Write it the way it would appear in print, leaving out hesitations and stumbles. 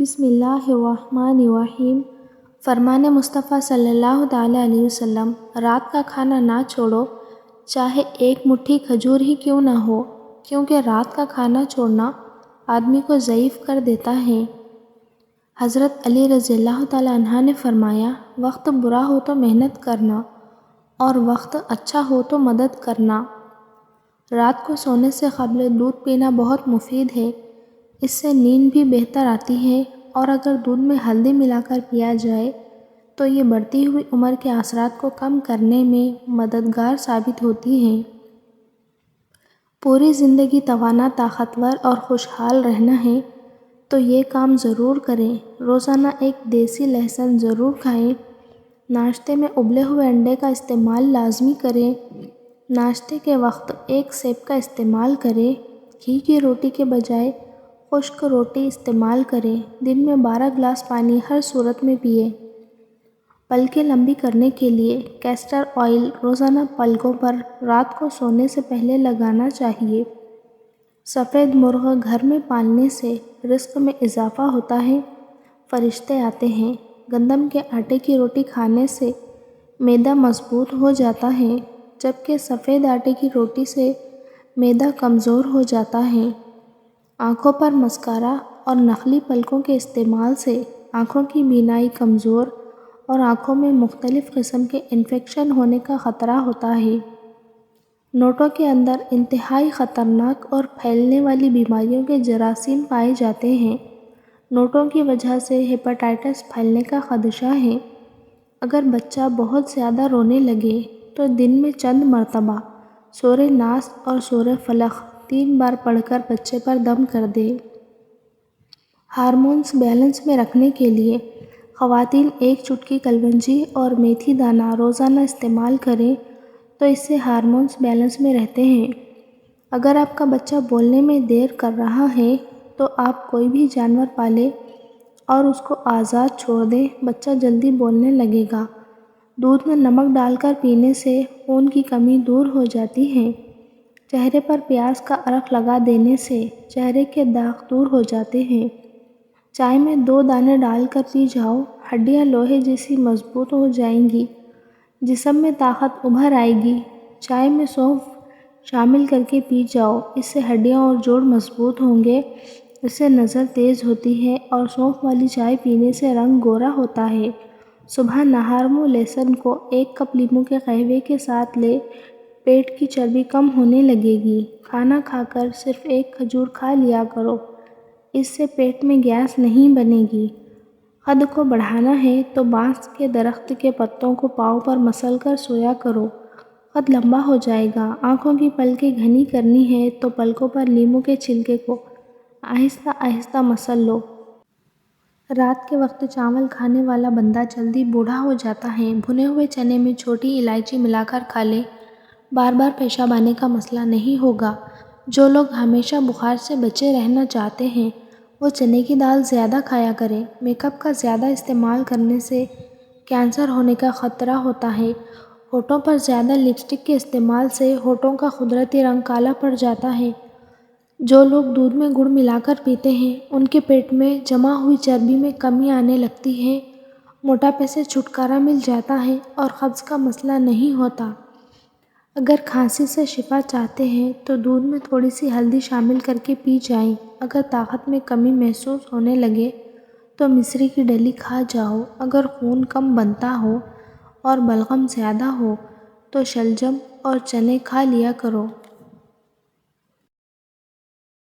بسم اللہ الرحمن الرحیم۔ فرمان مصطفیٰ صلی اللہ تعالیٰ علیہ وسلم، رات کا کھانا نہ چھوڑو، چاہے ایک مٹھی کھجور ہی کیوں نہ ہو، کیونکہ رات کا کھانا چھوڑنا آدمی کو ضعیف کر دیتا ہے۔ حضرت علی رضی اللہ تعالیٰ عنہ نے فرمایا، وقت برا ہو تو محنت کرنا اور وقت اچھا ہو تو مدد کرنا۔ رات کو سونے سے قبل دودھ پینا بہت مفید ہے، اس سے نیند بھی بہتر آتی ہے، اور اگر دودھ میں ہلدی ملا کر پیا جائے تو یہ بڑھتی ہوئی عمر کے اثرات کو کم کرنے میں مددگار ثابت ہوتی ہے۔ پوری زندگی توانا، طاقتور اور خوشحال رہنا ہے تو یہ کام ضرور کریں۔ روزانہ ایک دیسی لہسن ضرور کھائیں۔ ناشتے میں ابلے ہوئے انڈے کا استعمال لازمی کریں۔ ناشتے کے وقت ایک سیب کا استعمال کریں۔ گھی کی روٹی کے بجائے خشک روٹی استعمال کریں۔ دن میں 12 گلاس پانی ہر صورت میں پئیں۔ پلکیں لمبی کرنے کے لیے کیسٹر آئل روزانہ پلکوں پر رات کو سونے سے پہلے لگانا چاہیے۔ سفید مرغ گھر میں پالنے سے رزق میں اضافہ ہوتا ہے، فرشتے آتے ہیں۔ گندم کے آٹے کی روٹی کھانے سے معدہ مضبوط ہو جاتا ہے، جبکہ سفید آٹے کی روٹی سے معدہ کمزور ہو جاتا ہے۔ آنکھوں پر مسکارا اور نخلی پلکوں کے استعمال سے آنکھوں کی بینائی کمزور اور آنکھوں میں مختلف قسم کے انفیکشن ہونے کا خطرہ ہوتا ہے۔ نوٹوں کے اندر انتہائی خطرناک اور پھیلنے والی بیماریوں کے جراثیم پائے جاتے ہیں۔ نوٹوں کی وجہ سے ہیپاٹائٹس پھیلنے کا خدشہ ہے۔ اگر بچہ بہت زیادہ رونے لگے تو دن میں چند مرتبہ سورہ ناس اور سورہ فلق 3 بار پڑھ کر بچے پر دم کر دیں۔ ہارمونز بیلنس میں رکھنے کے لیے خواتین ایک چٹکی کلونجی اور میتھی دانہ روزانہ استعمال کریں تو اس سے ہارمونز بیلنس میں رہتے ہیں۔ اگر آپ کا بچہ بولنے میں دیر کر رہا ہے تو آپ کوئی بھی جانور پالیں اور اس کو آزاد چھوڑ دیں، بچہ جلدی بولنے لگے گا۔ دودھ میں نمک ڈال کر پینے سے خون کی کمی دور ہو جاتی ہے۔ چہرے پر پیاز کا عرق لگا دینے سے چہرے کے داغ دور ہو جاتے ہیں۔ چائے میں 2 دانے ڈال کر پی جاؤ، ہڈیاں لوہے جیسی مضبوط ہو جائیں گی، جسم میں طاقت ابھر آئے گی۔ چائے میں سونف شامل کر کے پی جاؤ، اس سے ہڈیاں اور جوڑ مضبوط ہوں گے، اس سے نظر تیز ہوتی ہے، اور سونف والی چائے پینے سے رنگ گورا ہوتا ہے۔ صبح نہار منہ لہسن کو 1 کپ لیموں کے قہوے کے ساتھ لیں، پیٹ کی چربی کم ہونے لگے گی۔ کھانا کھا کر صرف 1 کھجور کھا لیا کرو، اس سے پیٹ میں گیس نہیں بنے گی۔ قد کو بڑھانا ہے تو بانس کے درخت کے پتوں کو پاؤں پر مسل کر سویا کرو، قد لمبا ہو جائے گا۔ آنکھوں کی پلکیں گھنی کرنی ہے تو پلکوں پر لیموں کے چھلکے کو آہستہ آہستہ مسل لو۔ رات کے وقت چاول کھانے والا بندہ جلدی بوڑھا ہو جاتا ہے۔ بھنے ہوئے چنے میں چھوٹی الائچی ملا کر کھا لیں، بار بار پیشاب آنے کا مسئلہ نہیں ہوگا۔ جو لوگ ہمیشہ بخار سے بچے رہنا چاہتے ہیں وہ چنے کی دال زیادہ کھایا کریں۔ میک اپ کا زیادہ استعمال کرنے سے کینسر ہونے کا خطرہ ہوتا ہے۔ ہونٹوں پر زیادہ لپسٹک کے استعمال سے ہونٹوں کا قدرتی رنگ کالا پڑ جاتا ہے۔ جو لوگ دودھ میں گڑ ملا کر پیتے ہیں ان کے پیٹ میں جمع ہوئی چربی میں کمی آنے لگتی ہے، موٹاپے سے چھٹکارا مل جاتا ہے اور قبض کا مسئلہ نہیں ہوتا۔ اگر کھانسی سے شفا چاہتے ہیں تو دودھ میں تھوڑی سی ہلدی شامل کر کے پی جائیں۔ اگر طاقت میں کمی محسوس ہونے لگے تو مصری کی ڈلی کھا جاؤ۔ اگر خون کم بنتا ہو اور بلغم زیادہ ہو تو شلجم اور چنے کھا لیا کرو۔